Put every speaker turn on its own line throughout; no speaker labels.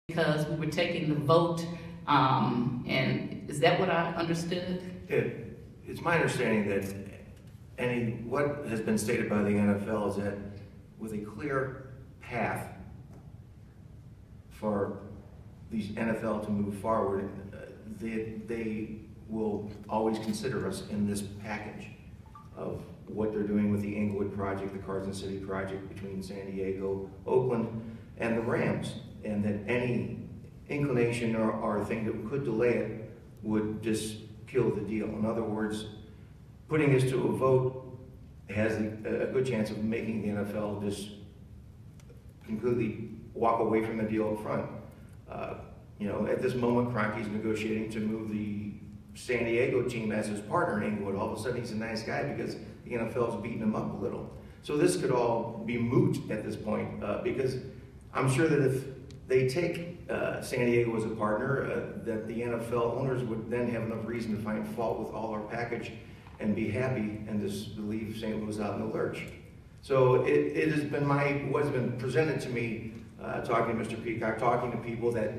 because we were taking the vote, and is that what I understood?
It's my understanding that what has been stated by the NFL is that with a clear path for these NFL to move forward, they will always consider us in this package of what they're doing with the Inglewood project, the Carson City project between San Diego, Oakland, and the Rams, and that any inclination or thing that could delay it would just kill the deal. In other words, putting this to a vote has a good chance of making the NFL just completely walk away from the deal up front. At this moment, Kroenke's negotiating to move the San Diego team as his partner in Inglewood. All of a sudden, he's a nice guy because the NFL's beating him up a little. So this could all be moot at this point because I'm sure that if they take San Diego as a partner, that the NFL owners would then have enough reason to find fault with all our package and be happy and just leave St. Louis out in the lurch. So it has been what's been presented to me, talking to Mr. Peacock, talking to people, that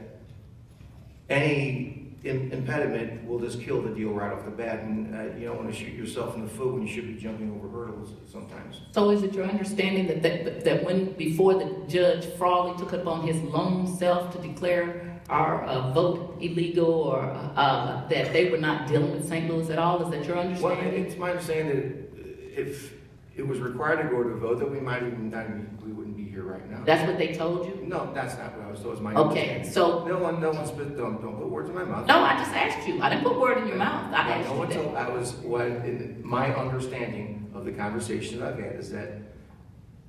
any impediment will just kill the deal right off the bat, and you don't want to shoot yourself in the foot when you should be jumping over hurdles sometimes. So
is it your understanding that when before the Judge Frawley took it upon his lone self to declare our vote illegal, or that they were not dealing with St. Louis at all? Is that your understanding?
Well, it's my understanding that if it was required to go to a vote, that we wouldn't be here right now.
That's what they told you?
No, that's not what I was told. It's my
okay, so
no one don't put words in my mouth.
No, I just asked you. I didn't put word in your mouth. I asked you that.
I was in my understanding of the conversation that I've had is that,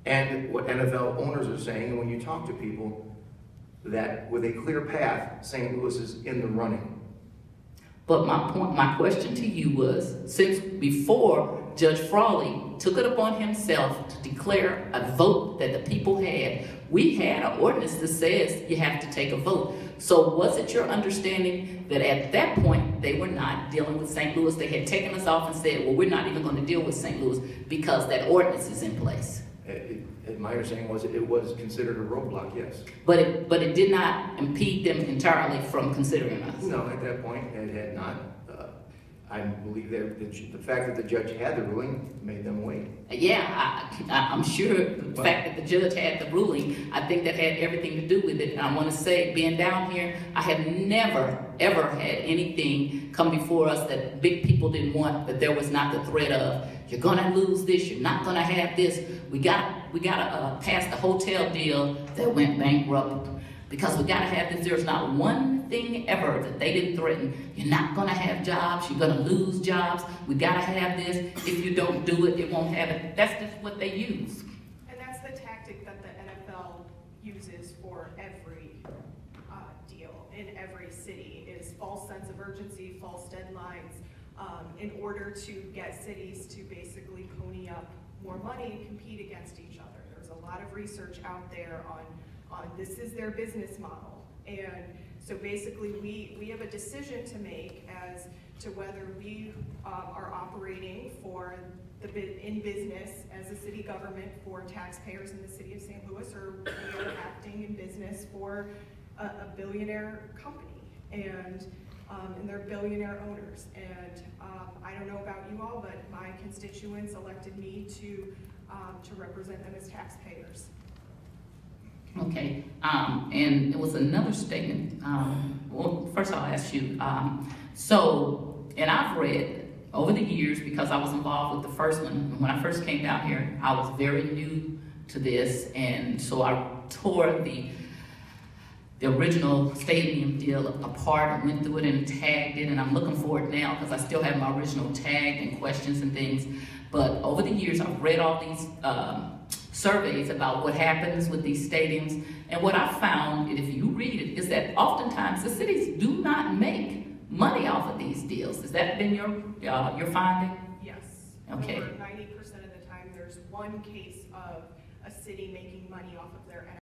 and what NFL owners are saying, and when you talk to people, that with a clear path, St. Louis is in the running.
But my question to you was, since before Judge Frawley took it upon himself to declare a vote that the people had, we had an ordinance that says you have to take a vote. So was it your understanding that at that point they were not dealing with St. Louis? They had taken us off and said, well, we're not even going to deal with St. Louis because that ordinance is in place.
My understanding was it was considered a roadblock, yes.
But it did not impede them entirely from considering us?
No, at that point it had not. I believe that the fact that the judge had the ruling made them wait.
Yeah, I'm sure the fact that the judge had the ruling, I think that had everything to do with it. And I want to say, being down here, I have never, ever had anything come before us that big people didn't want, that there was not the threat of, you're going to lose this, you're not going to have this. We got to pass the hotel deal that went bankrupt. Because we got to have this. There's not one thing ever that they didn't threaten. You're not going to have jobs. You're going to lose jobs. We got to have this. If you don't do it, it won't happen. That's just what they use.
And that's the tactic that the NFL uses for every deal in every city, is false sense of urgency, false deadlines, in order to get cities to basically pony up more money and compete against each other. There's a lot of research out there on this is their business model. And so basically we have a decision to make as to whether we are operating in business as a city government for taxpayers in the city of St. Louis, or we are acting in business for a billionaire company and they're billionaire owners. And I don't know about you all, but my constituents elected me to represent them as taxpayers.
Okay, and it was another statement. Well, first I'll ask you. And I've read over the years, because I was involved with the first one. When I first came down here, I was very new to this, and so I tore the original stadium deal apart and went through it and tagged it, and I'm looking for it now because I still have my original tagged and questions and things. But over the years, I've read all these surveys about what happens with these stadiums, and what I found, and if you read it, is that oftentimes the cities do not make money off of these deals. Has that been your finding?
Yes.
Okay.
Over 90% of the time, there's one case of a city making money off of their